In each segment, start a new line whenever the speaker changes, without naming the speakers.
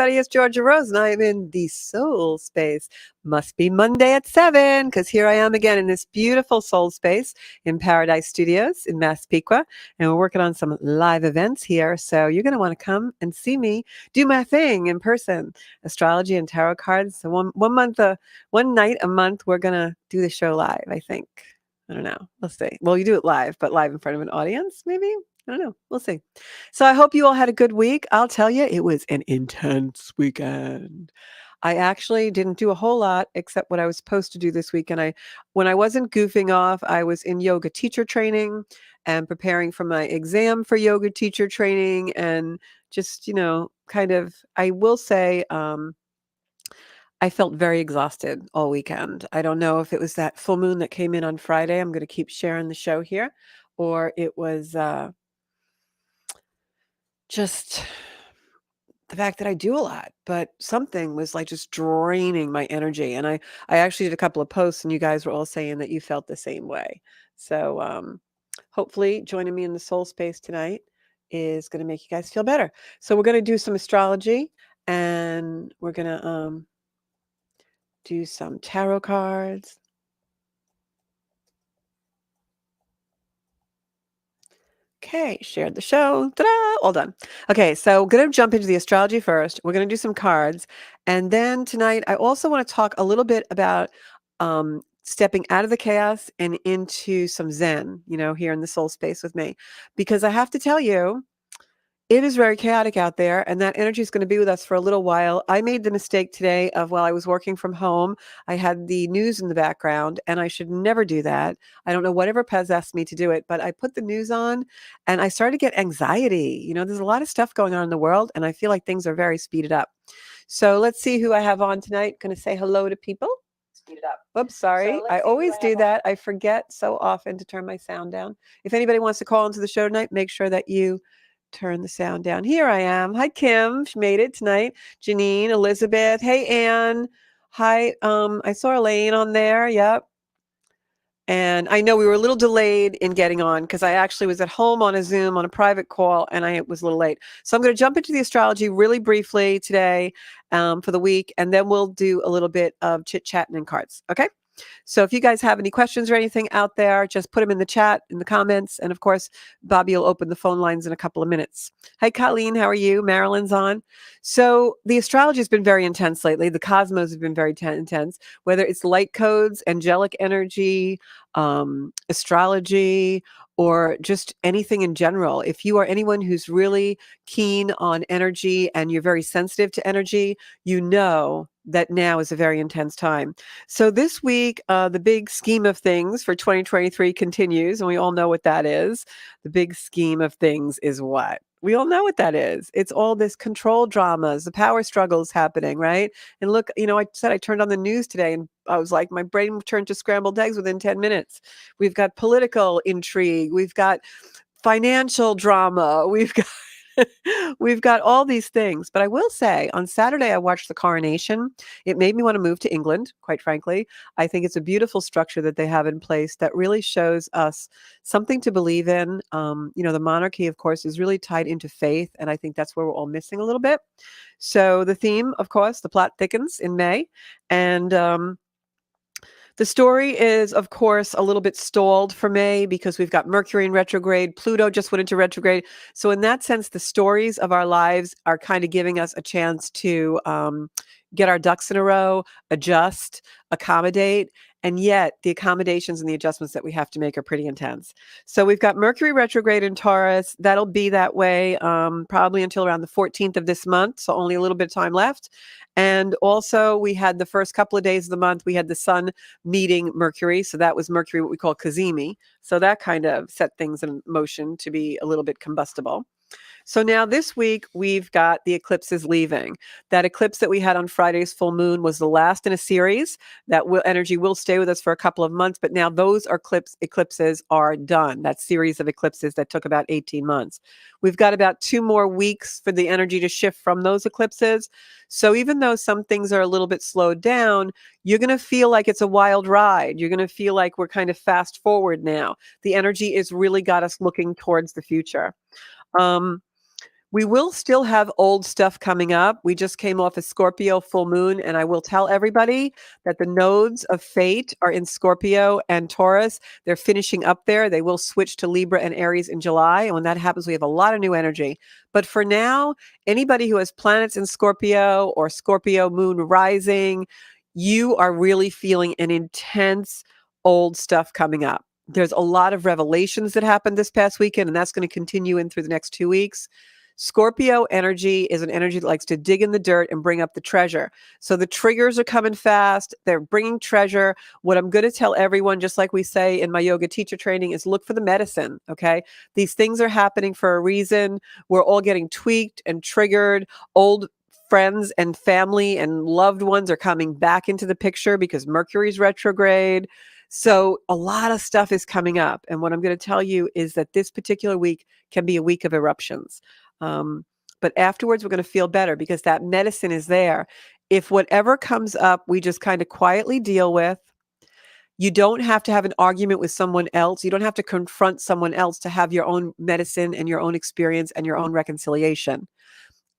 everybody. It's Georgia Rose, and I'm in the soul space. Must be Monday at 7, because here I am again in this beautiful soul space in Paradise Studios in Massapequa, and we're working on some live events here. So you're going to want to come and see me do my thing in person, astrology and tarot cards. So one night a month, we're going to do the show live, I think. I don't know. Let's see. Well, you do it live, but live in front of an audience, maybe? I don't know. We'll see. So I hope you all had a good week. I'll tell you, it was an intense weekend. I actually didn't do a whole lot except what I was supposed to do this week. And when I wasn't goofing off, I was in yoga teacher training and preparing for my exam for yoga teacher training. And just, kind of, I will say, I felt very exhausted all weekend. I don't know if it was that full moon that came in on Friday. I'm going to keep sharing the show here, or it was just the fact that I do a lot, but something was like just draining my energy. And I actually did a couple of posts, and you guys were all saying that you felt the same way. So hopefully joining me in the soul space tonight is going to make you guys feel better. So we're going to do some astrology, and we're going to do some tarot cards. Okay, shared the show. Ta-da! All done. Okay, so we're going to jump into the astrology first. We're going to do some cards. And then tonight, I also want to talk a little bit about stepping out of the chaos and into some Zen, here in the soul space with me. Because I have to tell you, it is very chaotic out there, and that energy is going to be with us for a little while. I made the mistake today of, while I was working from home, I had the news in the background, and I should never do that. I don't know whatever Pez asked me to do it, but I put the news on, and I started to get anxiety. There's a lot of stuff going on in the world, and I feel like things are very speeded up. So let's see who I have on tonight. Going to say hello to people. Speed it up. Oops, sorry. I always do that. I forget so often to turn my sound down. If anybody wants to call into the show tonight, make sure that you turn the sound down. Here I am. Hi, Kim. She made it tonight. Janine, Elizabeth. Hey, Anne. Hi. I saw Elaine on there. Yep. And I know we were a little delayed in getting on because I actually was at home on a Zoom on a private call, and I was a little late. So I'm going to jump into the astrology really briefly today for the week, and then we'll do a little bit of chit-chatting and cards. Okay? So if you guys have any questions or anything out there, just put them in the chat, in the comments. And of course, Bobby will open the phone lines in a couple of minutes. Hi, Colleen. How are you? Marilyn's on. So the astrology has been very intense lately. The cosmos have been very intense, whether it's light codes, angelic energy, astrology, or just anything in general. If you are anyone who's really keen on energy and you're very sensitive to energy, you know that now is a very intense time. So this week, the big scheme of things for 2023 continues, and we all know what that is. The big scheme of things is what? We all know what that is. It's all this control dramas, the power struggles happening, right? And look, I said I turned on the news today, and I was like, my brain turned to scrambled eggs within 10 minutes. We've got political intrigue. We've got financial drama. We've got all these things. But I will say, on Saturday, I watched the coronation. It made me want to move to England, quite frankly. I think it's a beautiful structure that they have in place that really shows us something to believe in. The monarchy, of course, is really tied into faith, and I think that's where we're all missing a little bit. So the theme, of course, the plot thickens in May, and the story is, of course, a little bit stalled for May because we've got Mercury in retrograde. Pluto just went into retrograde. So in that sense, the stories of our lives are kind of giving us a chance to get our ducks in a row, adjust, accommodate. And yet the accommodations and the adjustments that we have to make are pretty intense. So we've got Mercury retrograde in Taurus. That'll be that way probably until around the 14th of this month. So only a little bit of time left. And also we had the first couple of days of the month, we had the sun meeting Mercury. So that was Mercury, what we call Cazimi. So that kind of set things in motion to be a little bit combustible. So now this week, we've got the eclipses leaving. That eclipse that we had on Friday's full moon was the last in a series. That energy will stay with us for a couple of months, but now those eclipses are done. That series of eclipses that took about 18 months. We've got about 2 more weeks for the energy to shift from those eclipses. So even though some things are a little bit slowed down, you're going to feel like it's a wild ride. You're going to feel like we're kind of fast forward now. The energy has really got us looking towards the future. We will still have old stuff coming up. We just came off a Scorpio full moon, and I will tell everybody that the nodes of fate are in Scorpio and Taurus. They're finishing up there. They will switch to Libra and Aries in July. And when that happens, we have a lot of new energy. But for now, anybody who has planets in Scorpio or Scorpio moon rising, you are really feeling an intense old stuff coming up. There's a lot of revelations that happened this past weekend, and that's going to continue in through the next 2 weeks. Scorpio energy is an energy that likes to dig in the dirt and bring up the treasure. So the triggers are coming fast. They're bringing treasure. What I'm going to tell everyone, just like we say in my yoga teacher training, is look for the medicine. Okay. These things are happening for a reason. We're all getting tweaked and triggered. Old friends and family and loved ones are coming back into the picture because Mercury's retrograde. So a lot of stuff is coming up. And what I'm going to tell you is that this particular week can be a week of eruptions. But afterwards, we're going to feel better because that medicine is there. If whatever comes up, we just kind of quietly deal with. You don't have to have an argument with someone else. You don't have to confront someone else to have your own medicine and your own experience and your own reconciliation.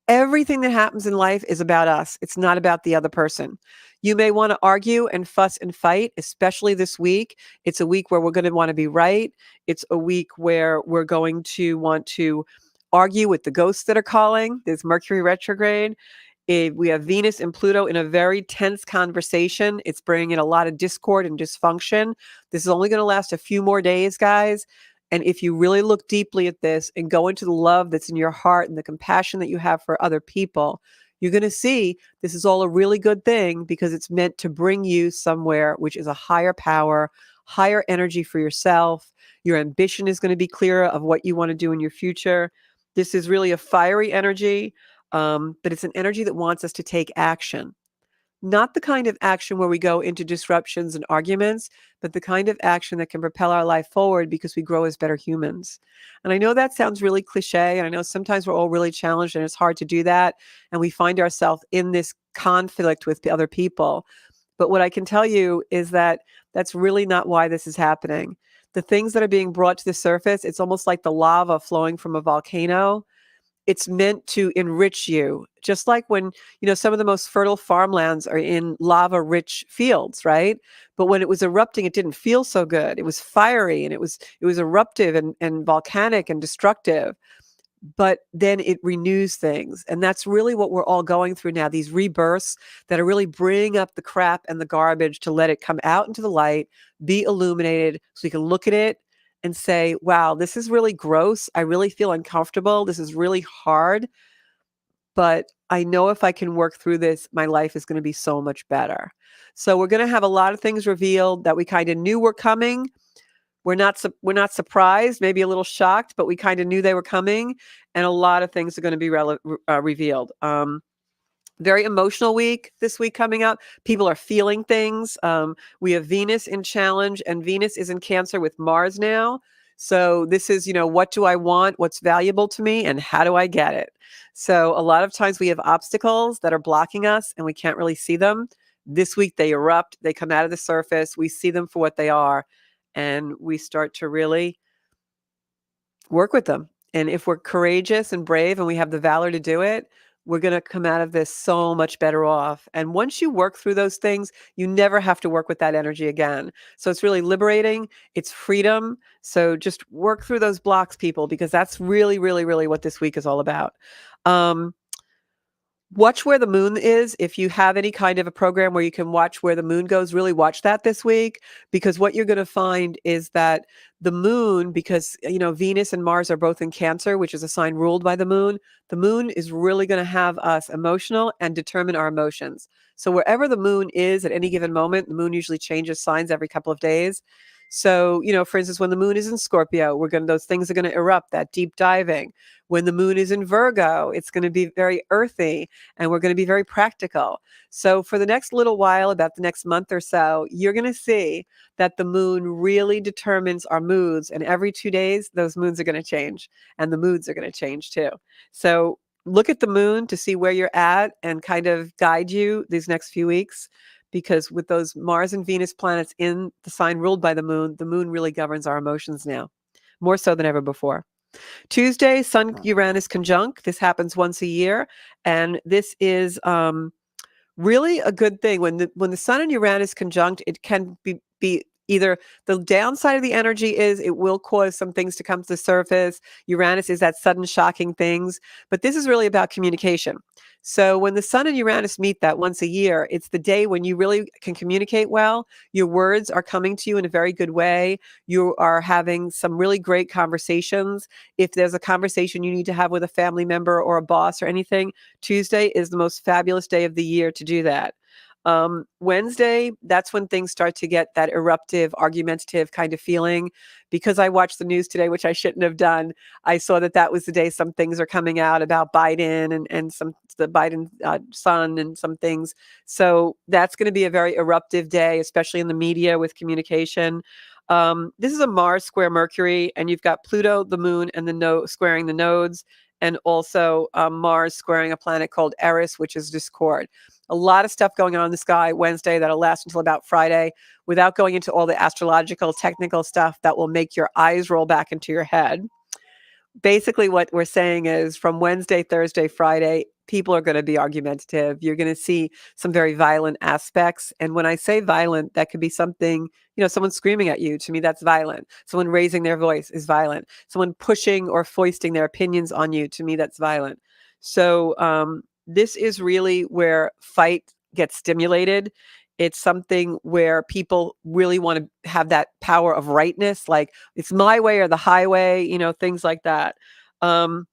Everything that happens in life is about us. It's not about the other person. You may want to argue and fuss and fight, especially this week. It's a week where we're going to want to be right. It's a week where we're going to want to argue with the ghosts that are calling. There's Mercury retrograde. We have Venus and Pluto in a very tense conversation. It's bringing in a lot of discord and dysfunction. This is only going to last a few more days, guys. And if you really look deeply at this and go into the love that's in your heart and the compassion that you have for other people, you're going to see this is all a really good thing because it's meant to bring you somewhere which is a higher power, higher energy for yourself. Your ambition is going to be clearer of what you want to do in your future. This is really a fiery energy, but it's an energy that wants us to take action. Not the kind of action where we go into disruptions and arguments, but the kind of action that can propel our life forward because we grow as better humans. And I know that sounds really cliche, and I know sometimes we're all really challenged and it's hard to do that, and we find ourselves in this conflict with other people. But what I can tell you is that that's really not why this is happening. The things that are being brought to the surface, it's almost like the lava flowing from a volcano. It's meant to enrich you. Just like when, some of the most fertile farmlands are in lava-rich fields, right? But when it was erupting, it didn't feel so good. It was fiery and it was eruptive and volcanic and destructive. But then it renews things. And that's really what we're all going through now, these rebirths that are really bringing up the crap and the garbage to let it come out into the light, be illuminated so you can look at it and say, wow, this is really gross. I really feel uncomfortable. This is really hard. But I know if I can work through this, my life is going to be so much better. So we're going to have a lot of things revealed that we kind of knew were coming. We're not surprised, maybe a little shocked, but we kind of knew they were coming, and a lot of things are going to be revealed. Very emotional week this week coming up. People are feeling things. We have Venus in challenge, and Venus is in Cancer with Mars now. So this is, what do I want? What's valuable to me? And how do I get it? So a lot of times we have obstacles that are blocking us and we can't really see them. This week they erupt, they come out of the surface. We see them for what they are. And we start to really work with them. And if we're courageous and brave and we have the valor to do it, we're going to come out of this so much better off. And once you work through those things, you never have to work with that energy again. So it's really liberating. It's freedom. So just work through those blocks, people, because that's really, really, really what this week is all about. Watch where the moon is. If you have any kind of a program where you can watch where the moon goes, really watch that this week, because what you're going to find is that the moon, because, Venus and Mars are both in Cancer, which is a sign ruled by the moon is really going to have us emotional and determine our emotions. So wherever the moon is at any given moment, the moon usually changes signs every couple of days. So, for instance, when the moon is in Scorpio, those things are going to erupt, that deep diving. When the moon is in Virgo, it's going to be very earthy and we're going to be very practical. So for the next little while, about the next month or so, you're going to see that the moon really determines our moods. And every 2 days, those moons are going to change and the moods are going to change too. So look at the moon to see where you're at and kind of guide you these next few weeks. Because with those Mars and Venus planets in the sign ruled by the moon really governs our emotions now, more so than ever before. Tuesday, Sun Uranus conjunct. This happens once a year, and this is really a good thing. When the Sun and Uranus conjunct, it can be either the downside of the energy is it will cause some things to come to the surface. Uranus is that sudden shocking things, but this is really about communication. So when the Sun and Uranus meet that once a year, it's the day when you really can communicate well. Your words are coming to you in a very good way. You are having some really great conversations. If there's a conversation you need to have with a family member or a boss or anything, Tuesday is the most fabulous day of the year to do that. Wednesday, that's when things start to get that eruptive, argumentative kind of feeling. Because I watched the news today, which I shouldn't have done, I saw that was the day some things are coming out about Biden and the Biden son and some things. So that's going to be a very eruptive day, especially in the media with communication. This is a Mars square Mercury, and you've got Pluto, the moon, and squaring the nodes, and also Mars squaring a planet called Eris, which is discord. A lot of stuff going on in the sky Wednesday that'll last until about Friday, without going into all the astrological, technical stuff that will make your eyes roll back into your head. Basically, what we're saying is from Wednesday, Thursday, Friday, people are going to be argumentative. You're going to see some very violent aspects. And when I say violent, that could be something, someone screaming at you. To me, that's violent. Someone raising their voice is violent. Someone pushing or foisting their opinions on you. To me, that's violent. So this is really where fight gets stimulated. It's something where people really want to have that power of rightness, like it's my way or the highway, things like that. And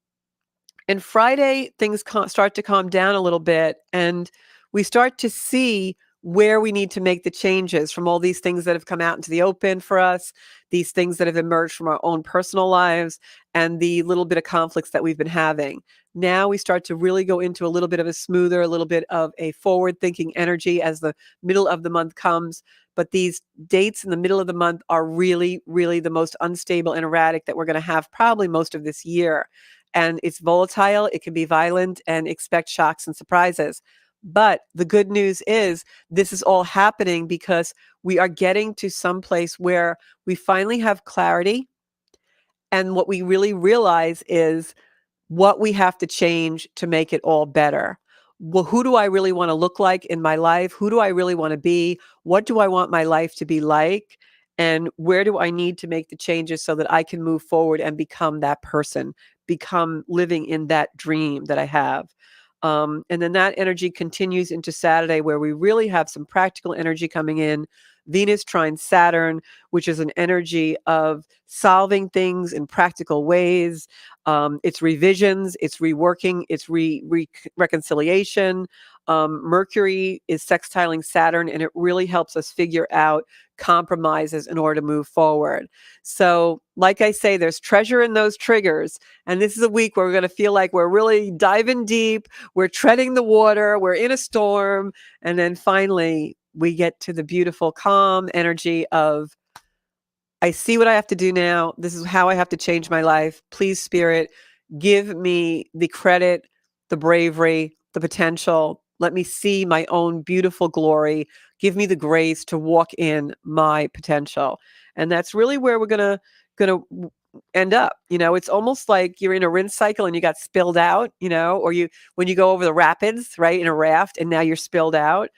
Friday, things start to calm down a little bit, and we start to see where we need to make the changes from all these things that have come out into the open for us, these things that have emerged from our own personal lives, and the little bit of conflicts that we've been having. Now we start to really go into a little bit of a smoother, a little bit of a forward-thinking energy as the middle of the month comes. But these dates in the middle of the month are really, really the most unstable and erratic that we're going to have probably most of this year. And it's volatile, it can be violent, and expect shocks and surprises. But the good news is this is all happening because we are getting to some place where we finally have clarity. And what we really realize is what we have to change to make it all better. Well, who do I really want to look like in my life? Who do I really want to be? What do I want my life to be like? And where do I need to make the changes so that I can move forward and become that person, become living in that dream that I have? And then that energy continues into Saturday, where we really have some practical energy coming in. Venus trine Saturn, which is an energy of solving things in practical ways. It's revisions, it's reworking, it's reconciliation. Mercury is sextiling Saturn, and it really helps us figure out compromises in order to move forward. So, like I say, there's treasure in those triggers. And this is a week where we're going to feel like we're really diving deep, we're treading the water, we're in a storm. And then finally, we get to the beautiful, calm energy of, I see what I have to do now. This is how I have to change my life. Please, Spirit, give me the credit, the bravery, the potential. Let me see my own beautiful glory. Give me the grace to walk in my potential. And that's really where we're gonna end up. It's almost like you're in a rinse cycle and you got spilled out, or when you go over the rapids, right, in a raft, and now you're spilled out.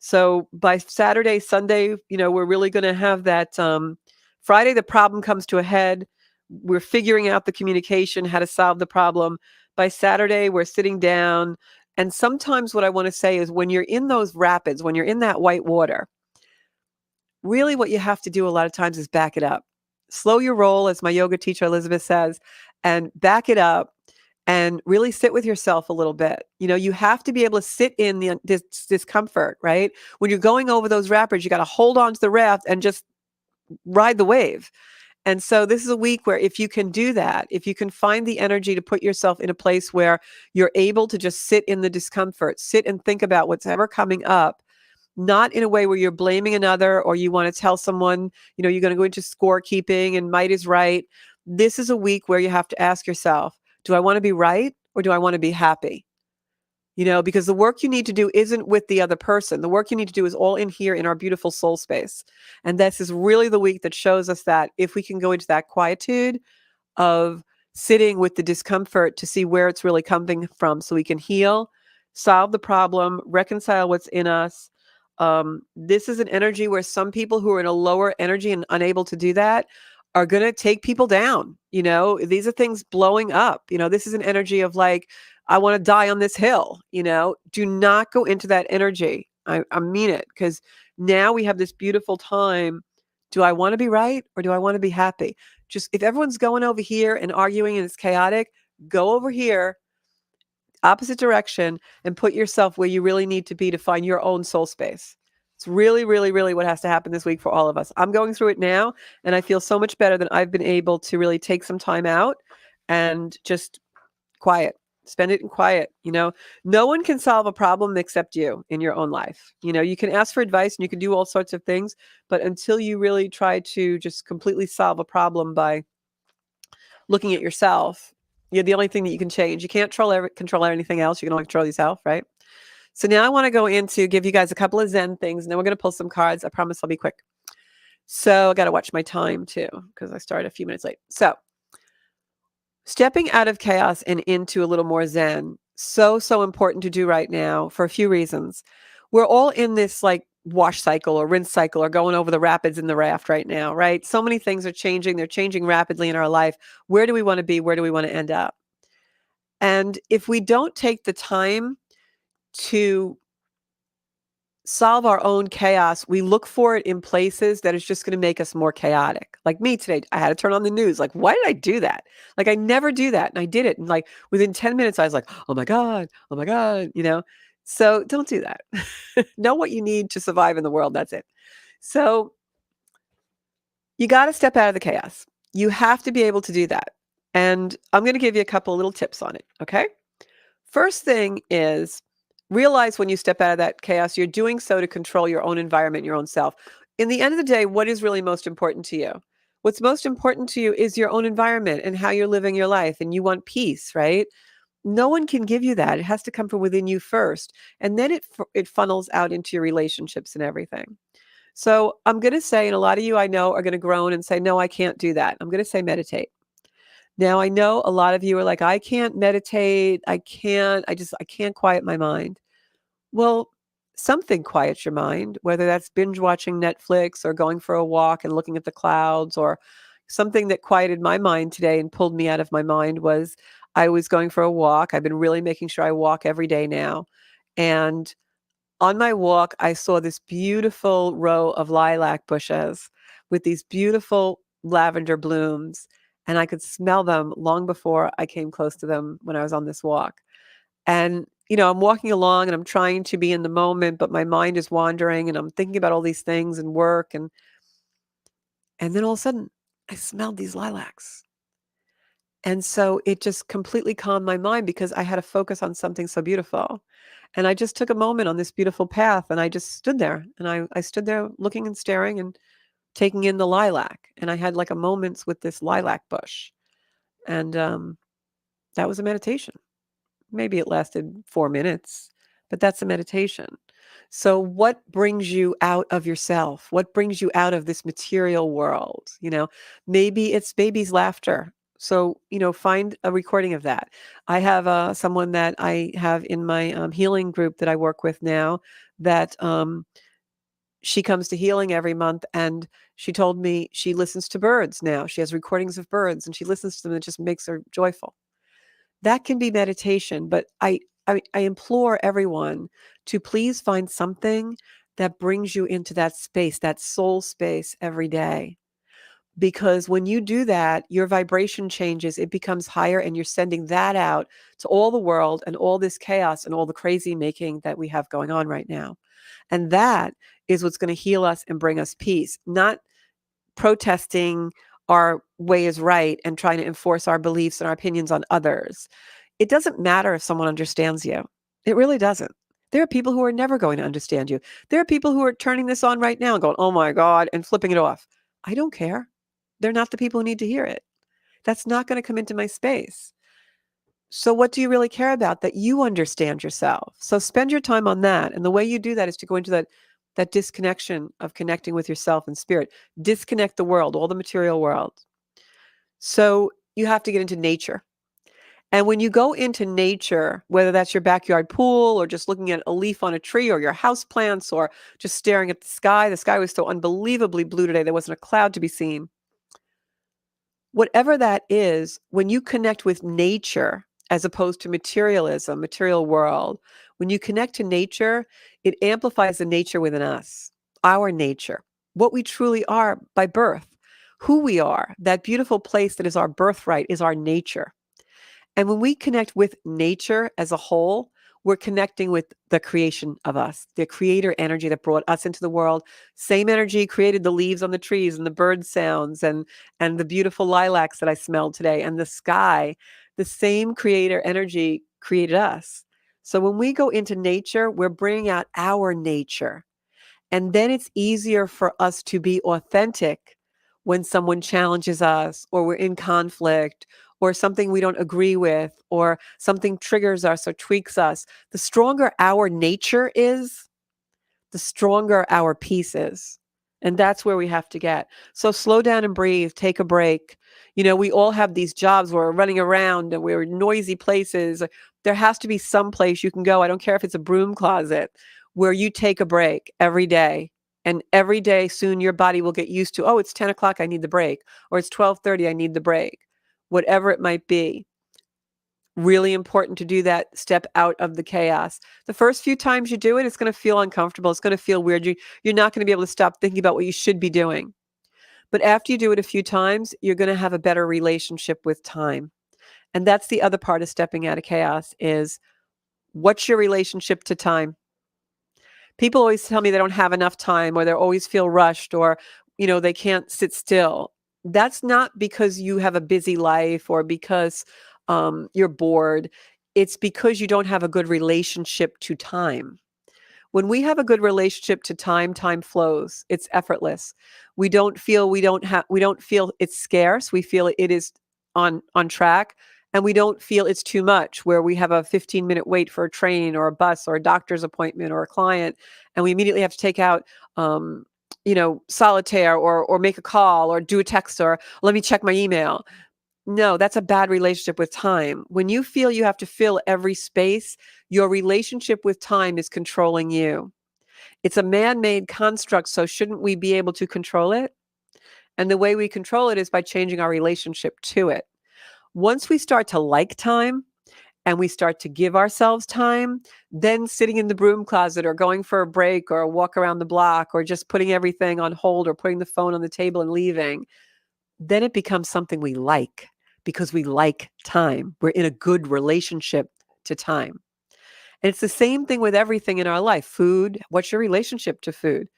So by Saturday, Sunday, we're really going to have that. Friday, the problem comes to a head. We're figuring out the communication, how to solve the problem. By Saturday, we're sitting down. And sometimes what I want to say is when you're in those rapids, when you're in that white water, really what you have to do a lot of times is back it up. Slow your roll, as my yoga teacher Elizabeth says, and back it up and really sit with yourself a little bit. You have to be able to sit in the discomfort, right? When you're going over those rapids, you got to hold on to the raft and just ride the wave. And so this is a week where if you can do that, if you can find the energy to put yourself in a place where you're able to just sit in the discomfort, sit and think about what's ever coming up, not in a way where you're blaming another or you want to tell someone, you're going to go into scorekeeping and might is right. This is a week where you have to ask yourself, do I want to be right or do I want to be happy? Because the work you need to do isn't with the other person. The work you need to do is all in here in our beautiful soul space. And this is really the week that shows us that if we can go into that quietude, of sitting with the discomfort to see where it's really coming from so we can heal, solve the problem, reconcile what's in us. This is an energy where some people who are in a lower energy and unable to do that are going to take people down. These are things blowing up. This is an energy of like, I want to die on this hill. Do not go into that energy. I mean it, because now we have this beautiful time. Do I want to be right or do I want to be happy? Just if everyone's going over here and arguing and it's chaotic, go over here, opposite direction, and put yourself where you really need to be to find your own soul space. It's really, really, really what has to happen this week for all of us. I'm going through it now, and I feel so much better that I've been able to really take some time out and just quiet. Spend it in quiet. No one can solve a problem except you in your own life. You can ask for advice and you can do all sorts of things, but until you really try to just completely solve a problem by looking at yourself, you're the only thing that you can change. You can't control anything else. You can only control yourself, right? So now I want to go into give you guys a couple of Zen things, and then we're going to pull some cards. I promise I'll be quick. So I got to watch my time too, because I started a few minutes late. So stepping out of chaos and into a little more Zen, so important to do right now for a few reasons. We're all in this like wash cycle or rinse cycle or going over the rapids in the raft right now, right? So many things are changing. They're changing rapidly in our life. Where do we want to be? Where do we want to end up? And if we don't take the time to solve our own chaos, we look for it in places that is just going to make us more chaotic. Like me today, I had to turn on the news. Like, why did I do that? Like, I never do that. And I did it. And like within 10 minutes, I was like, oh my God, So don't do that. Know what you need to survive in the world. That's it. So you got to step out of the chaos. You have to be able to do that. And I'm going to give you a couple of little tips on it. Okay. First thing is, realize when you step out of that chaos, you're doing so to control your own environment, your own self. In the end of the day, what is really most important to you? What's most important to you is your own environment and how you're living your life. And you want peace, right? No one can give you that. It has to come from within you first. And then it funnels out into your relationships and everything. So I'm going to say, and a lot of you I know are going to groan and say, no, I can't do that. I'm going to say meditate. Now, I know a lot of you are like, I can't meditate. I can't quiet my mind. Well, something quiets your mind, whether that's binge watching Netflix or going for a walk and looking at the clouds, or something that quieted my mind today and pulled me out of my mind was I was going for a walk. I've been really making sure I walk every day now. And on my walk, I saw this beautiful row of lilac bushes with these beautiful lavender blooms, and I could smell them long before I came close to them when I was on this walk. And, I'm walking along and I'm trying to be in the moment, but my mind is wandering and I'm thinking about all these things and work. And then all of a sudden, I smelled these lilacs. And so it just completely calmed my mind because I had to focus on something so beautiful. And I just took a moment on this beautiful path and I just stood there. And I stood there looking and staring and taking in the lilac. And I had like a moments with this lilac bush. And that was a meditation. Maybe it lasted 4 minutes, but that's a meditation. So what brings you out of yourself? What brings you out of this material world? Maybe it's baby's laughter. So, find a recording of that. I have someone that I have in my healing group that I work with now that she comes to healing every month, and she told me she listens to birds now. She has recordings of birds and she listens to them. It just makes her joyful. That can be meditation, but I implore everyone to please find something that brings you into that space, that soul space every day. Because when you do that, your vibration changes, it becomes higher, and you're sending that out to all the world and all this chaos and all the crazy making that we have going on right now. And that is what's going to heal us and bring us peace, not protesting our way is right and trying to enforce our beliefs and our opinions on others. It doesn't matter if someone understands you. It really doesn't. There are people who are never going to understand you. There are people who are turning this on right now and going, oh my God, and flipping it off. I don't care. They're not the people who need to hear it. That's not going to come into my space. So what do you really care about? That you understand yourself. So spend your time on that. And the way you do that is to go into that disconnection of connecting with yourself and spirit. Disconnect the world, all the material world. So, you have to get into nature. And when you go into nature, whether that's your backyard pool or just looking at a leaf on a tree or your house plants or just staring at the sky was so unbelievably blue today, there wasn't a cloud to be seen. Whatever that is, when you connect with nature as opposed to materialism, material world, when you connect to nature, it amplifies the nature within us, our nature, what we truly are by birth, who we are, that beautiful place that is our birthright is our nature. And when we connect with nature as a whole, we're connecting with the creation of us, the creator energy that brought us into the world. Same energy created the leaves on the trees and the bird sounds and the beautiful lilacs that I smelled today and the sky. The same creator energy created us. So when we go into nature, we're bringing out our nature. And then it's easier for us to be authentic when someone challenges us or we're in conflict or something we don't agree with or something triggers us or tweaks us. The stronger our nature is, the stronger our peace is. And that's where we have to get. So slow down and breathe, take a break. We all have these jobs where we're running around and we're in noisy places. There has to be some place you can go. I don't care if it's a broom closet where you take a break every day. And every day soon your body will get used to, oh, it's 10 o'clock, I need the break. Or it's 12:30, I need the break. Whatever it might be. Really important to do that, step out of the chaos. The first few times you do it, it's going to feel uncomfortable. It's going to feel weird. You're not going to be able to stop thinking about what you should be doing. But after you do it a few times, you're going to have a better relationship with time. And that's the other part of stepping out of chaos is what's your relationship to time? People always tell me they don't have enough time or they always feel rushed or, they can't sit still. That's not because you have a busy life or because you're bored. It's because you don't have a good relationship to time. When we have a good relationship to time, time flows. It's effortless. We don't feel it's scarce. We feel it is on track. And we don't feel it's too much where we have a 15-minute wait for a train or a bus or a doctor's appointment or a client. And we immediately have to take out, solitaire or make a call or do a text or let me check my email. No, that's a bad relationship with time. When you feel you have to fill every space, your relationship with time is controlling you. It's a man-made construct, so shouldn't we be able to control it? And the way we control it is by changing our relationship to it. Once we start to like time and we start to give ourselves time, then sitting in the broom closet or going for a break or a walk around the block or just putting everything on hold or putting the phone on the table and leaving, then it becomes something we like because we like time. We're in a good relationship to time. And it's the same thing with everything in our life. Food, what's your relationship to food?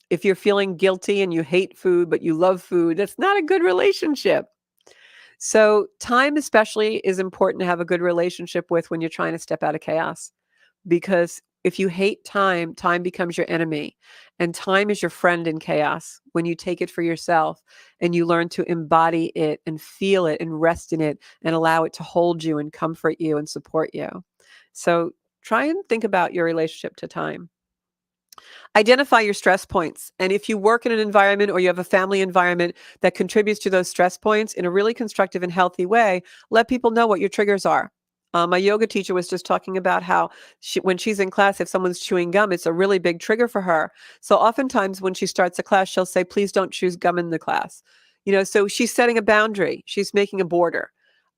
If you're feeling guilty and you hate food, but you love food, that's not a good relationship. So time especially is important to have a good relationship with when you're trying to step out of chaos. Because if you hate time, time becomes your enemy. And time is your friend in chaos when you take it for yourself and you learn to embody it and feel it and rest in it and allow it to hold you and comfort you and support you. So try and think about your relationship to time. Identify your stress points. And if you work in an environment or you have a family environment that contributes to those stress points in a really constructive and healthy way, let people know what your triggers are. My yoga teacher was just talking about how when she's in class, if someone's chewing gum, it's a really big trigger for her. So oftentimes when she starts a class, she'll say, please don't chew gum in the class. So she's setting a boundary. She's making a border.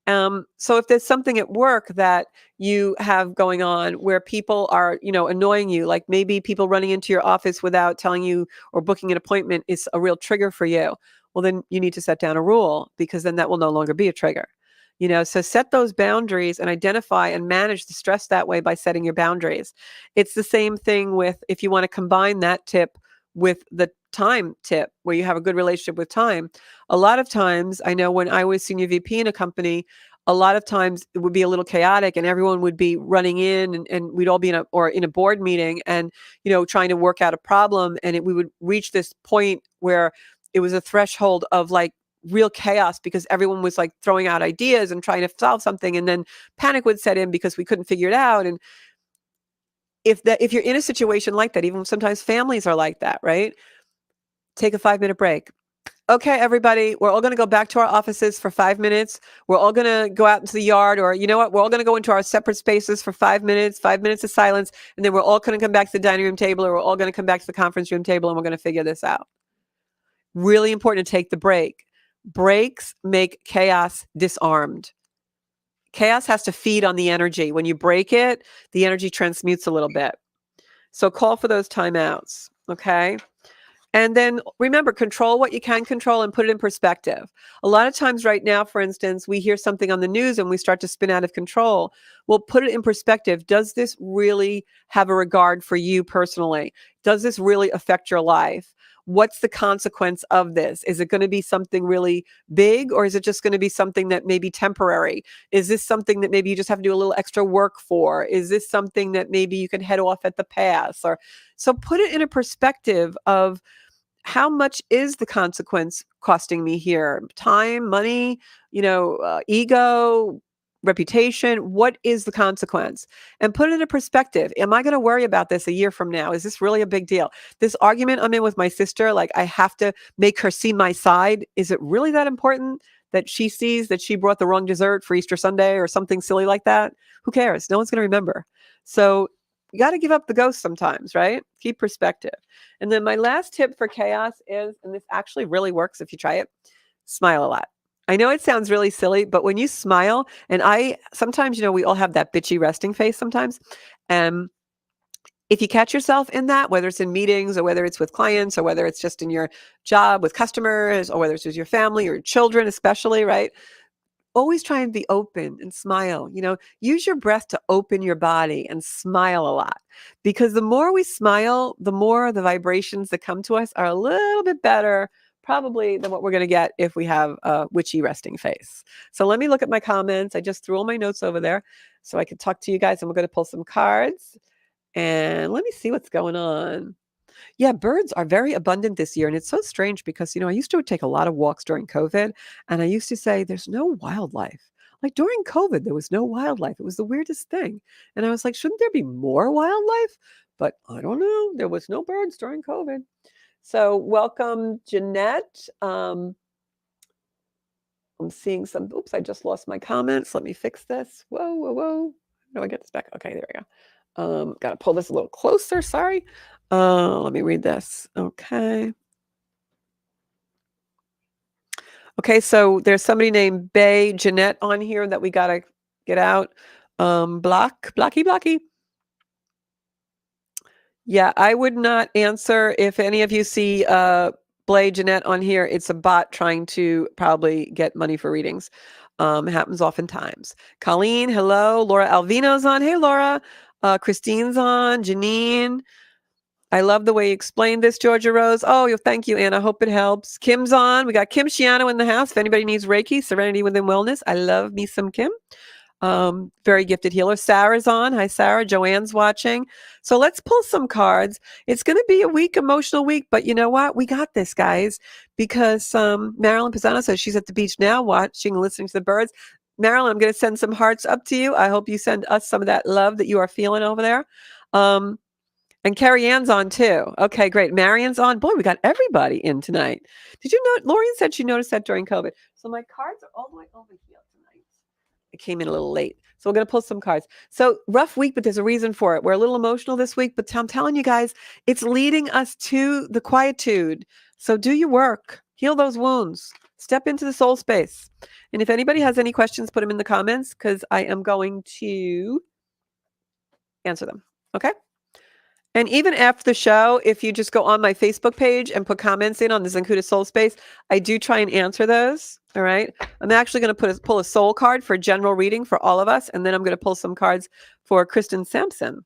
So if there's something at work that you have going on where people are, annoying you, like maybe people running into your office without telling you or booking an appointment is a real trigger for you. Well, then you need to set down a rule because then that will no longer be a trigger. So set those boundaries and identify and manage the stress that way by setting your boundaries. It's the same thing with if you want to combine that tip with the time tip where you have a good relationship with time. A lot of times, I know when I was senior VP in a company, a lot of times it would be a little chaotic and everyone would be running in and we'd all be in a board meeting and, trying to work out a problem. And we would reach this point where it was a threshold of like real chaos because everyone was like throwing out ideas and trying to solve something. And then panic would set in because we couldn't figure it out. And if you're in a situation like that, even sometimes families are like that, right? Take a 5-minute break. Okay, everybody, we're all going to go back to our offices for 5 minutes. We're all going to go out into the yard, or you know what? We're all going to go into our separate spaces for 5 minutes, 5 minutes of silence. And then we're all going to come back to the dining room table, or we're all going to come back to the conference room table, and we're going to figure this out. Really important to take the break. Breaks make chaos disarmed. Chaos has to feed on the energy. When you break it, the energy transmutes a little bit. So call for those timeouts. Okay. And then remember, control what you can control and put it in perspective. A lot of times right now, for instance, we hear something on the news and we start to spin out of control. Well, put it in perspective. Does this really have a regard for you personally? Does this really affect your life? What's the consequence of this? Is it going to be something really big, or is it just going to be something that may be temporary? Is this something that maybe you just have to do a little extra work for? Is this something that maybe you can head off at the pass? Or so put it in a perspective of, how much is the consequence costing me here? Time, money, ego, reputation. What is the consequence? And put it in a perspective. Am I going to worry about this a year from now? Is this really a big deal? This argument I'm in with my sister, like I have to make her see my side. Is it really that important that she sees that she brought the wrong dessert for Easter Sunday or something silly like that? Who cares? No one's going to remember. So you got to give up the ghost sometimes, right? Keep perspective. And then my last tip for chaos is, and this actually really works if you try it, smile a lot. I know it sounds really silly, but when you smile, and sometimes, we all have that bitchy resting face sometimes. And if you catch yourself in that, whether it's in meetings or whether it's with clients or whether it's just in your job with customers or whether it's with your family or your children, especially, right? Always try and be open and smile. Use your breath to open your body and smile a lot, because the more we smile, the more the vibrations that come to us are a little bit better probably than what we're going to get if we have a witchy resting face. So let me look at my comments. I just threw all my notes over there so I could talk to you guys, and we're going to pull some cards and let me see what's going on. Yeah, birds are very abundant this year. And it's so strange because, I used to take a lot of walks during COVID, and I used to say, there's no wildlife. Like during COVID, there was no wildlife. It was the weirdest thing. And I was like, shouldn't there be more wildlife? But I don't know. There was no birds during COVID. So welcome, Jeanette. I'm seeing oops, I just lost my comments. Let me fix this. Whoa, whoa, whoa. How do I get this back? Okay, there we go. Got to pull this a little closer. Sorry. Let me read this. Okay. Okay, so there's somebody named Bay Jeanette on here that we got to get out. Blocky. Yeah, I would not answer if any of you see Blay Jeanette on here. It's a bot trying to probably get money for readings. Happens oftentimes. Colleen, hello. Laura Alvino's on. Hey, Laura. Christine's on. Janine. I love the way you explained this, Georgia Rose. Oh, thank you, Anna. Hope it helps. Kim's on. We got Kim Shiano in the house. If anybody needs Reiki, Serenity Within Wellness. I love me some Kim. Very gifted healer. Sarah's on. Hi, Sarah. Joanne's watching. So let's pull some cards. It's going to be a weak, emotional week, but you know what? We got this, guys, because Marilyn Pisano says she's at the beach now watching and listening to the birds. Marilyn, I'm going to send some hearts up to you. I hope you send us some of that love that you are feeling over there. And Carrie Ann's on too. Okay, great. Marion's on. Boy, we got everybody in tonight. Did you know? Lorian said she noticed that during COVID. So my cards are all the way over here tonight. I came in a little late. So we're going to pull some cards. So rough week, but there's a reason for it. We're a little emotional this week, but I'm telling you guys, it's leading us to the quietude. So do your work. Heal those wounds. Step into the soul space. And if anybody has any questions, put them in the comments because I am going to answer them. Okay? And even after the show, if you just go on my Facebook page and put comments in on the Zancuda Soul Space, I do try and answer those. All right. I'm actually going to pull a soul card for general reading for all of us. And then I'm going to pull some cards for Kristen Sampson.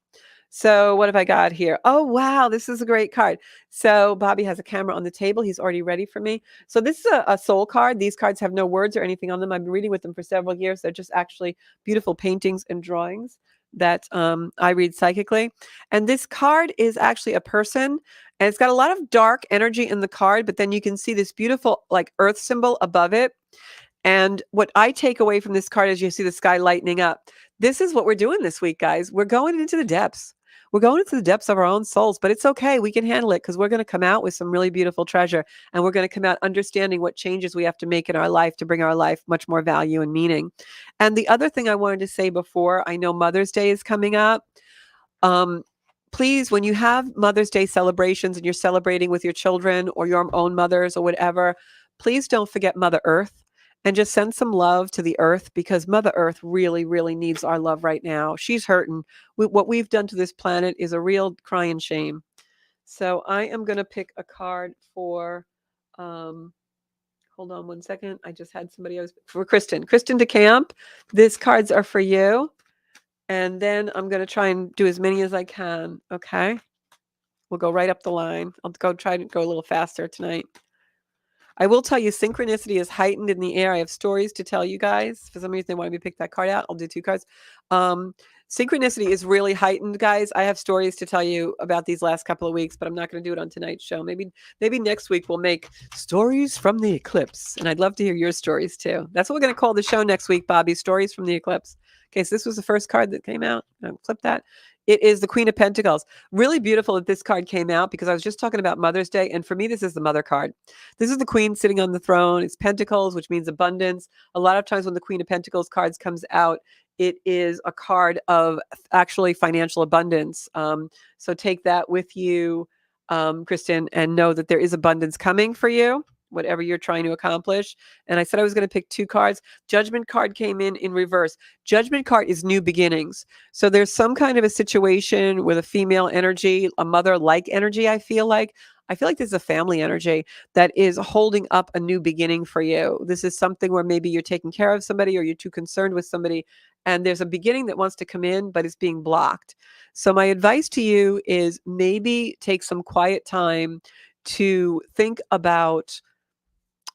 So what have I got here? Oh, wow. This is a great card. So Bobby has a camera on the table. He's already ready for me. So this is a soul card. These cards have no words or anything on them. I've been reading with them for several years. They're just actually beautiful paintings and drawings that I read psychically. And this card is actually a person, and it's got a lot of dark energy in the card, but then you can see this beautiful like earth symbol above it. And what I take away from this card is you see the sky lightening up. This is what we're doing this week, guys. We're going into the depths. we're going into the depths of our own souls, but it's okay. We can handle it because we're going to come out with some really beautiful treasure, and we're going to come out understanding what changes we have to make in our life to bring our life much more value and meaning. And the other thing I wanted to say before, I know Mother's Day is coming up. Um, Please, when you have Mother's Day celebrations and you're celebrating with your children or your own mothers or whatever, please don't forget Mother Earth and just send some love to the earth, because Mother Earth really, really needs our love right now. She's hurting. What we've done to this planet is a real crying shame. So I am going to pick a card for, um, hold on one second. I just had somebody else for Kristen. Kristen DeCamp, these cards are for you. And then I'm going to try and do as many as I can. Okay. We'll go right up the line. I'll try to go a little faster tonight. I will tell you, synchronicity is heightened in the air. I have stories to tell you guys. For some reason, they wanted me to pick that card out. I'll do 2 cards. Synchronicity is really heightened, guys. I have stories to tell you about these last couple of weeks, but I'm not going to do it on tonight's show. Maybe next week we'll make stories from the eclipse, and I'd love to hear your stories too. That's what we're going to call the show next week, Bobby. Stories from the eclipse. Okay, so this was the first card that came out. I'll flip that. It is the Queen of Pentacles. Really beautiful that this card came out, because I was just talking about Mother's Day, and for me, this is the mother card. This is the Queen sitting on the throne. It's Pentacles, which means abundance. A lot of times when the Queen of Pentacles cards comes out, it is a card of actually financial abundance. So take that with you, Kristen, and know that there is abundance coming for you, whatever you're trying to accomplish. And I said I was going to pick 2 cards. Judgment card came in reverse. Judgment card is new beginnings. So there's some kind of a situation with a female energy, a mother-like energy, I feel like. This is a family energy that is holding up a new beginning for you. This is something where maybe you're taking care of somebody or you're too concerned with somebody, and there's a beginning that wants to come in, but it's being blocked. So my advice to you is maybe take some quiet time to think about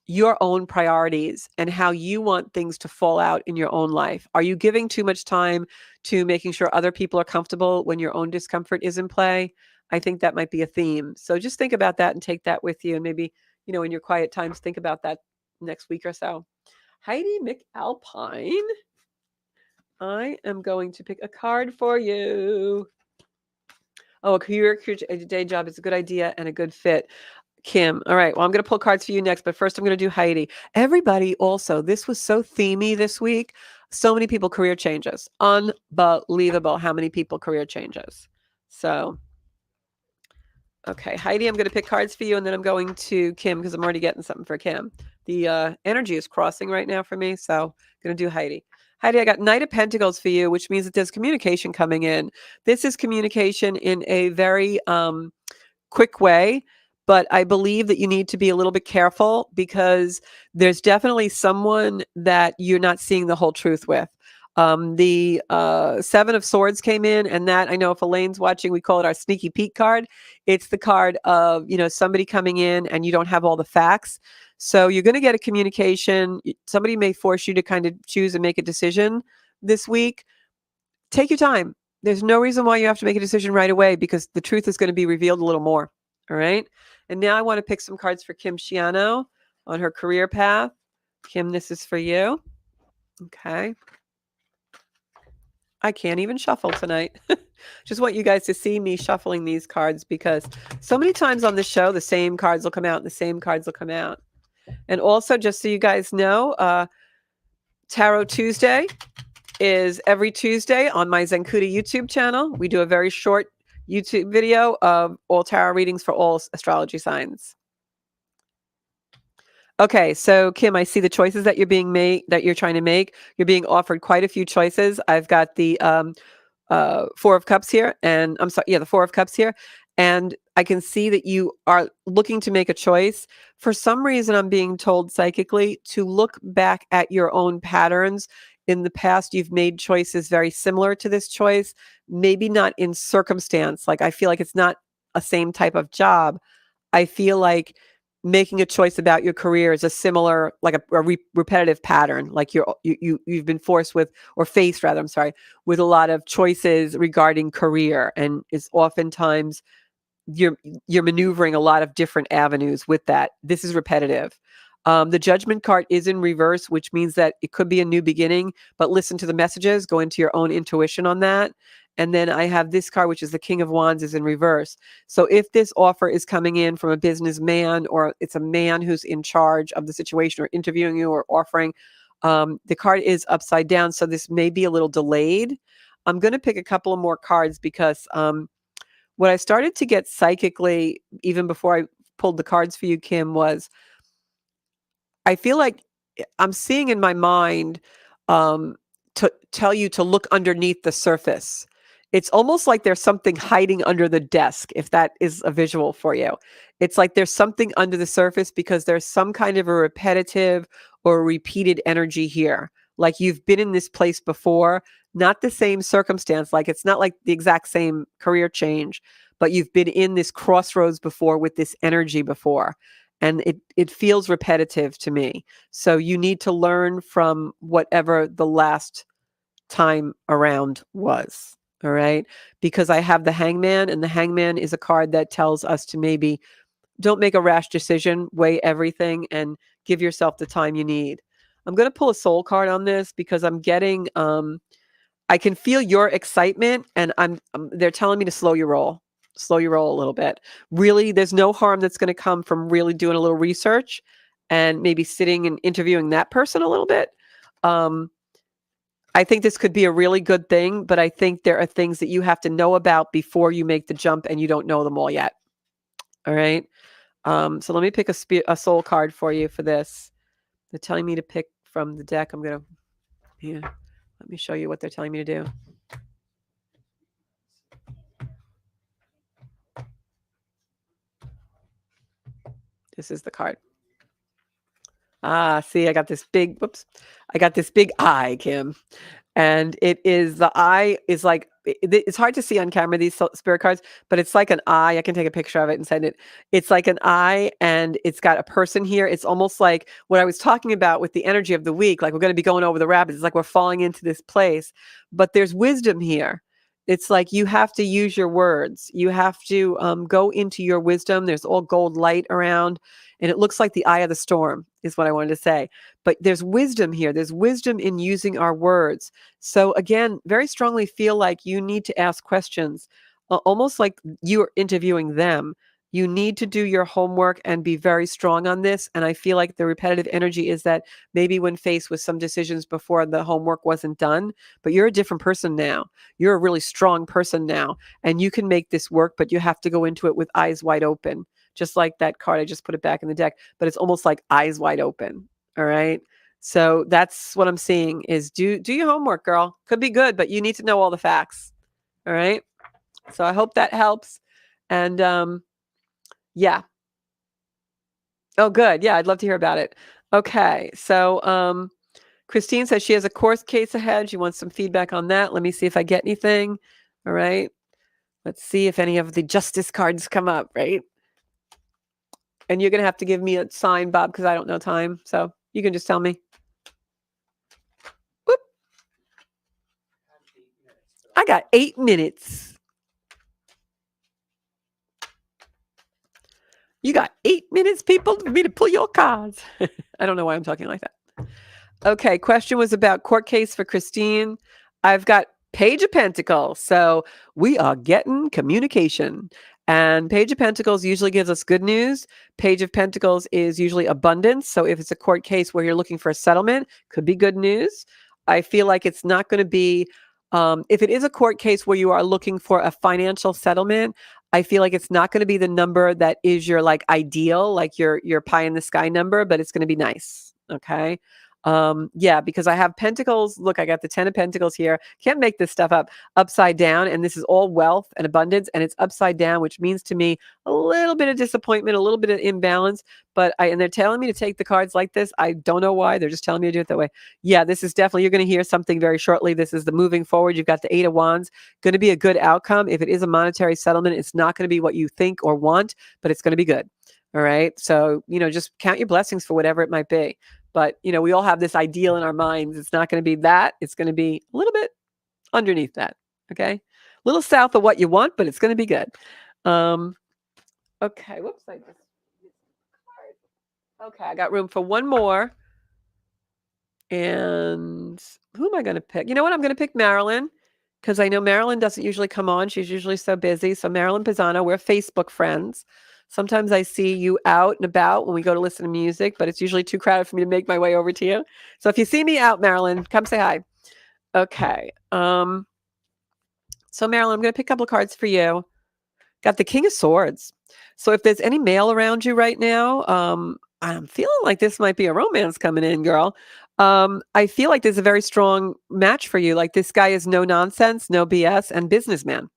your own priorities and how you want things to fall out in your own life. Are you giving too much time to making sure other people are comfortable when your own discomfort is in play? I think that might be a theme. So just think about that and take that with you. And maybe, in your quiet times, think about that next week or so. Heidi McAlpine, I am going to pick a card for you. Oh, a career day job is a good idea and a good fit. Kim. All right. Well, I'm going to pull cards for you next, but first I'm going to do Heidi. Everybody also, this was so themey this week. So many people career changes. Unbelievable how many people career changes. So, okay, Heidi, I'm going to pick cards for you, and then I'm going to Kim because I'm already getting something for Kim. The energy is crossing right now for me, so I'm going to do Heidi. Heidi, I got Knight of Pentacles for you, which means that there's communication coming in. This is communication in a very quick way. But I believe that you need to be a little bit careful, because there's definitely someone that you're not seeing the whole truth with. The 7 of Swords came in, and that, I know if Elaine's watching, we call it our sneaky peek card. It's the card of, somebody coming in and you don't have all the facts. So you're going to get a communication. Somebody may force you to kind of choose and make a decision this week. Take your time. There's no reason why you have to make a decision right away, because the truth is going to be revealed a little more. All right. And now I want to pick some cards for Kim Shiano on her career path. Kim, this is for you. Okay. I can't even shuffle tonight. Just want you guys to see me shuffling these cards, because so many times on the show, the same cards will come out and the same cards will come out. And also, just so you guys know, Tarot Tuesday is every Tuesday on my Zenkuda YouTube channel. We do a very short YouTube video of all tarot readings for all astrology signs. Okay, so Kim, I see the choices that you're trying to make. You're being offered quite a few choices. I've got the 4 of Cups here, and I'm sorry, the 4 of Cups here, and I can see that you are looking to make a choice. For some reason, I'm being told psychically to look back at your own patterns. In the past, you've made choices very similar to this choice, maybe not in circumstance. Like, I feel like it's not a same type of job. I feel like making a choice about your career is a similar, like a repetitive pattern. Like you've been forced with, or faced rather, I'm sorry, with a lot of choices regarding career, and it's oftentimes you're maneuvering a lot of different avenues with that. This is repetitive. The Judgment card is in reverse, which means that it could be a new beginning, but listen to the messages, go into your own intuition on that. And then I have this card, which is the King of Wands, is in reverse. So if this offer is coming in from a businessman, or it's a man who's in charge of the situation or interviewing you or offering, the card is upside down. So this may be a little delayed. I'm going to pick a couple of more cards because what I started to get psychically, even before I pulled the cards for you, Kim, was I feel like I'm seeing in my mind, to tell you to look underneath the surface. It's almost like there's something hiding under the desk, if that is a visual for you. It's like there's something under the surface because there's some kind of a repetitive or repeated energy here. Like you've been in this place before, not the same circumstance. Like it's not like the exact same career change, but you've been in this crossroads before with this energy before. And it feels repetitive to me. So you need to learn from whatever the last time around was. All right. Because I have the Hangman, and the Hangman is a card that tells us to maybe don't make a rash decision, weigh everything, and give yourself the time you need. I'm going to pull a soul card on this because I'm getting, I can feel your excitement, and they're telling me to slow your roll. Slow your roll a little bit. Really, there's no harm that's going to come from really doing a little research and maybe sitting and interviewing that person a little bit. I think this could be a really good thing, but I think there are things that you have to know about before you make the jump, and you don't know them all yet. All right. So let me pick a soul card for you for this. They're telling me to pick from the deck. I'm going to, yeah, let me show you what they're telling me to do. This is the card. See, I got this big eye, Kim. And it is, the eye is like, it's hard to see on camera, these spirit cards, but it's like an eye. I can take a picture of it and send it. It's like an eye, and it's got a person here. It's almost like what I was talking about with the energy of the week. Like we're going to be going over the rapids. It's like we're falling into this place, but there's wisdom here. It's like you have to use your words. You have to go into your wisdom. There's all gold light around, and it looks like the eye of the storm is what I wanted to say. But there's wisdom here. There's wisdom in using our words. So again, very strongly feel like you need to ask questions, almost like you're interviewing them. You need to do your homework and be very strong on this. And I feel like the repetitive energy is that maybe when faced with some decisions before, the homework wasn't done, but you're a different person now. You're a really strong person now, and you can make this work, but you have to go into it with eyes wide open. Just like that card, I just put it back in the deck, but it's almost like eyes wide open. All right. So that's what I'm seeing is do your homework, girl. Could be good, but you need to know all the facts. All right. So I hope that helps. And yeah. Oh, good. Yeah, I'd love to hear about it. Okay. So Christine says she has a court case ahead. She wants some feedback on that. Let me see if I get anything. All right. Let's see if any of the justice cards come up, right? And you're going to have to give me a sign, Bob, because I don't know time. So you can just tell me. Whoop. I got 8 minutes. You got 8 minutes, people, for me to pull your cards. I don't know why I'm talking like that. Okay, question was about court case for Christine. I've got Page of Pentacles. So we are getting communication. And Page of Pentacles usually gives us good news. Page of Pentacles is usually abundance. So if it's a court case where you're looking for a settlement, could be good news. I feel like it's not going to be, if it is a court case where you are looking for a financial settlement, I feel like it's not going to be the number that is your like ideal, like your pie in the sky number, but it's going to be nice. Okay. Yeah, because I have Pentacles. Look, I got the 10 of Pentacles here. Can't make this stuff up. Upside down, and this is all wealth and abundance, and it's upside down, which means to me a little bit of disappointment, a little bit of imbalance. But and they're telling me to take the cards like this. I don't know why. They're just telling me to do it that way. Yeah, this is definitely, you're going to hear something very shortly. This is the moving forward. You've got the 8 of Wands. Going to be a good outcome. If it is a monetary settlement, it's not going to be what you think or want, but it's going to be good. All right. So, just count your blessings for whatever it might be. But, we all have this ideal in our minds. It's not going to be that. It's going to be a little bit underneath that. Okay. A little south of what you want, but it's going to be good. Okay. Whoops. Okay. I got room for one more. And who am I going to pick? You know what? I'm going to pick Marilyn. because I know Marilyn doesn't usually come on. She's usually so busy. So Marilyn Pisano, we're Facebook friends. Sometimes I see you out and about when we go to listen to music, but it's usually too crowded for me to make my way over to you. So if you see me out, Marilyn, come say hi. Okay. So Marilyn, I'm going to pick a couple of cards for you. Got the King of Swords. So if there's any male around you right now, I'm feeling like this might be a romance coming in, girl. I feel like there's a very strong match for you. Like this guy is no nonsense, no BS, and businessman.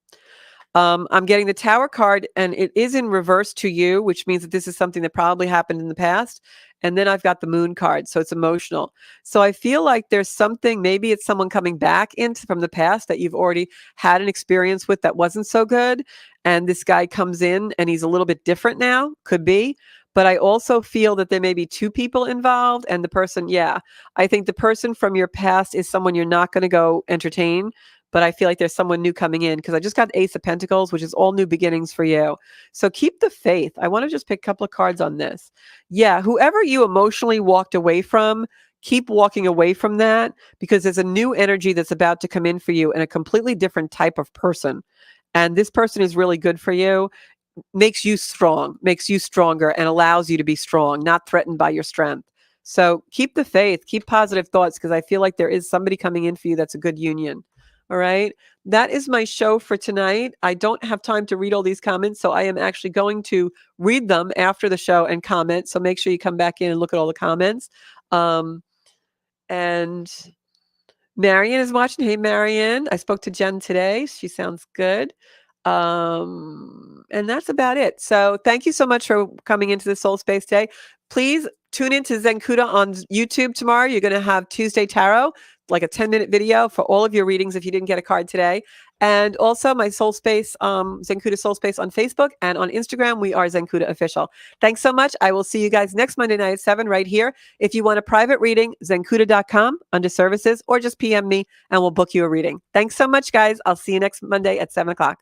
I'm getting the Tower card, and it is in reverse to you, which means that this is something that probably happened in the past. And then I've got the Moon card, so it's emotional. So I feel like there's something, maybe it's someone coming back into from the past that you've already had an experience with that wasn't so good. And this guy comes in and he's a little bit different now, could be. But I also feel that there may be two people involved, and the person, yeah, I think the person from your past is someone you're not going to go entertain, but I feel like there's someone new coming in because I just got Ace of Pentacles, which is all new beginnings for you. So keep the faith. I want to just pick a couple of cards on this. Yeah, whoever you emotionally walked away from, keep walking away from that because there's a new energy that's about to come in for you and a completely different type of person. And this person is really good for you, makes you strong, makes you stronger, and allows you to be strong, not threatened by your strength. So keep the faith, keep positive thoughts because I feel like there is somebody coming in for you that's a good union. All right. That is my show for tonight. I don't have time to read all these comments, so I am actually going to read them after the show and comment. So make sure you come back in and look at all the comments. And Marion is watching. Hey, Marion. I spoke to Jen today. She sounds good. And that's about it. So thank you so much for coming into the Soul Space Day. Please tune into Zencuda on YouTube tomorrow. You're going to have Tuesday Tarot, like a 10-minute video for all of your readings if you didn't get a card today. And also my Soul Space, Zencuda Soul Space on Facebook and on Instagram, we are Zencuda Official. Thanks so much. I will see you guys next Monday night at 7 right here. If you want a private reading, zencuda.com under services, or just PM me and we'll book you a reading. Thanks so much, guys. I'll see you next Monday at 7 o'clock.